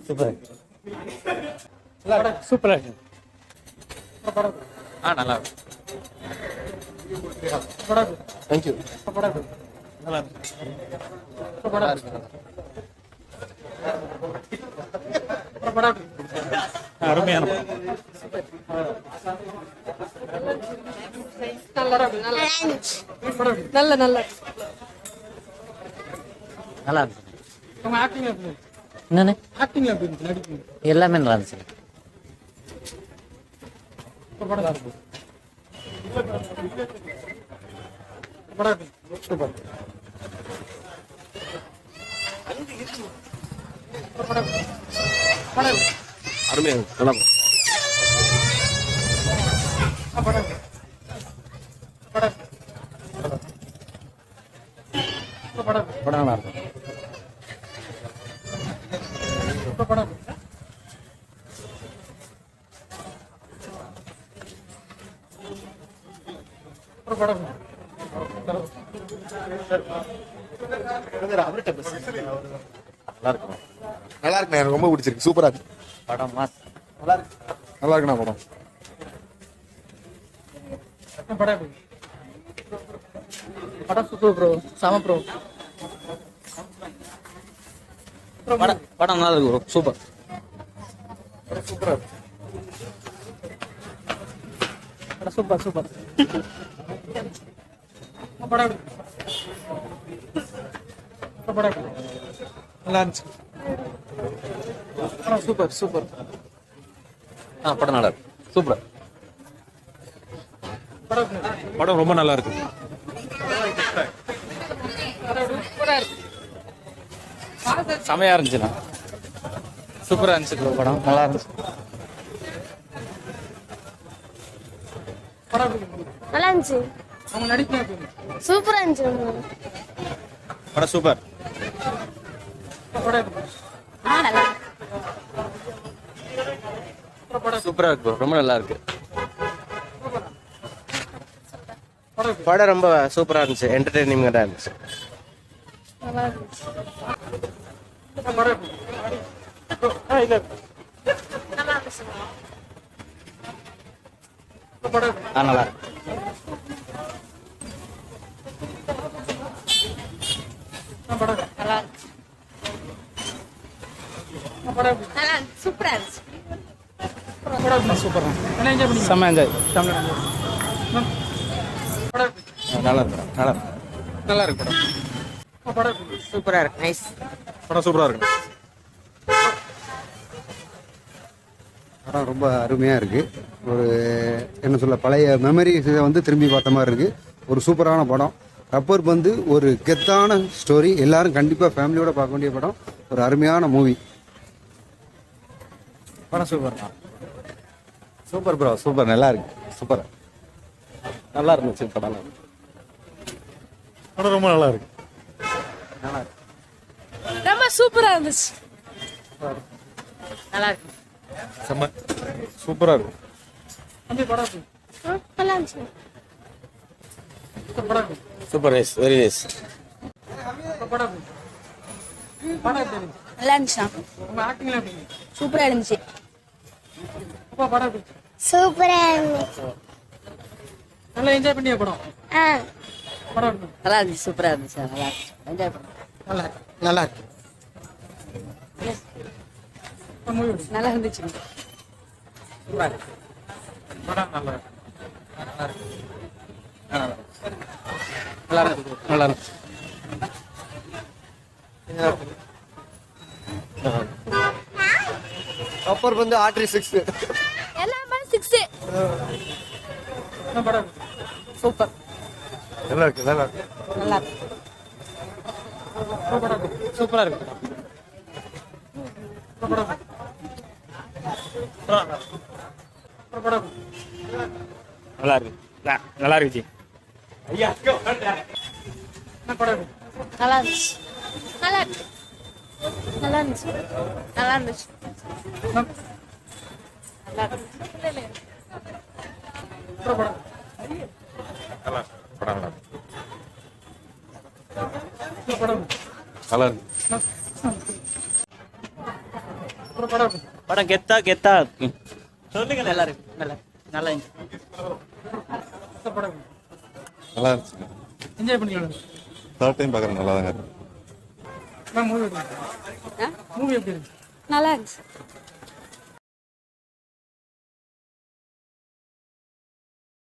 Super சூப்பரா இருக்கு. நல்லா இருக்கு. தேங்க்யூ. நல்லா இருக்கு. அருமையான நல்ல நல்ல நல்லா இருக்கு. என்னன்னு எல்லாமே நல்லா இருந்துச்சு. அருமையா நல்லா படம் நல்லா இருக்கும். நல்லா இருக்குண்ணா, எனக்கு ரொம்ப பிடிச்சிருக்கு. சூப்பரா இருக்கு படம் மாஸ். நல்லா இருக்குண்ணா படம். படம் சூப்பர் ப்ரோ, செம ப்ரோ. படம் நல்லா இருக்கு ப்ரோ. சூப்பர் சூப்பரா இருக்கு. Super super. நல்லா இருந்துச்சு. Super super. படம் நல்லா இருக்கு. சூப்பர். படம் ரொம்ப நல்லா இருக்கு. செமையா இருந்துச்சுண்ணா. சூப்பரா இருந்துச்சு ப்ரோ. படம் நல்லா இருந்துச்சு. நல்லா இருந்துச்சு. சூப்பரா இருந்துச்சு. படம் சூப்பர். சூப்பரா இருக்கு ப்ரோ. ரொம்ப நல்லா இருக்கு. படம் ரொம்ப சூப்பரா இருந்துச்சு. என்டர்டெய்னிங்கா இருந்துச்சு. நல்லா இருந்துச்சு. நல்லா இருக்கு. நல்லா சூப்பரா இருந்துச்சு. சூப்பர். செம்ம என்ஜாய். நல்லா இருக்கு. நல்லா இருக்கு படம். சூப்பரா இருக்கு. நைஸ். படம் சூப்பரா இருக்கு. படம் ரொம்ப அருமையாக இருக்குது. ஒரு என்ன சொல்ல, பழைய மெமரிஸை வந்து திரும்பி பார்த்த மாதிரி இருக்குது. ஒரு சூப்பரான படம். ரப்பர் பந்து ஒரு கெத்தான ஸ்டோரி. எல்லாரும் கண்டிப்பாக ஃபேமிலியோட பார்க்க வேண்டிய படம். ஒரு அருமையான மூவி. படம் சூப்பர். Super bro. சூப்பர். நல்லா இருக்கு. சூப்பர். நல்லா இருந்துச்சு படம். படம் ரொம்ப நல்லா இருக்கு. ரொம்ப சூப்பரா இருந்துச்சு. நல்லா இருக்கு. செம்ம சூப்பரா இருக்கு. நல்லா இருந்துச்சு. Super nice. Very nice. நல்லா இருந்துச்சுண்ணா. சூப்பரா இருந்துச்சு. சூப்பரா இருந்துச்சு. நல்லா என்ஜாய் பண்ணிய படம். நல்லா இருந்துச்சு. சூப்பரா இருந்துச்சு. நல்லா இருந்துச்சு. என்ஜாய் பண்ணோம். நல்லா இருக்கு. நல்லா இருந்துச்சு. நல்லா இருக்கு. ரப்பர் பந்து ஆர்ட்ரி 6. எல்லாமே 6. சூப்பர். நல்லா இருக்கு. நல்லா இருக்கு. நல்லா இருக்கு. சூப்பரா இருக்கு. நல்லா இருக்கு. நல்லா இருக்கு. நல்லா இருந்துச்சு. நல்லா இருக்கு. நல்லா இருந்துச்சு. நல்லா இருந்துச்சு. நல்லா இருக்கு. அப்புறம் படம் எப்படி? படம் கெத்தா கெத்தா இருக்கு. சொல்லுங்க. நல்லா இருக்கு. நல்லா இருந்துச்சு. சார் படம் எப்படி? நல்லா இருந்துச்சு. என்ஜாய் பண்ணிக்கலாம். தேர்ட் டைம் பார்க்குறேன், நல்லா தாங்க இருக்கு. மூவி எப்படி இருக்கு? மூவி எப்படி இருக்கு? நல்லா இருந்துச்சு.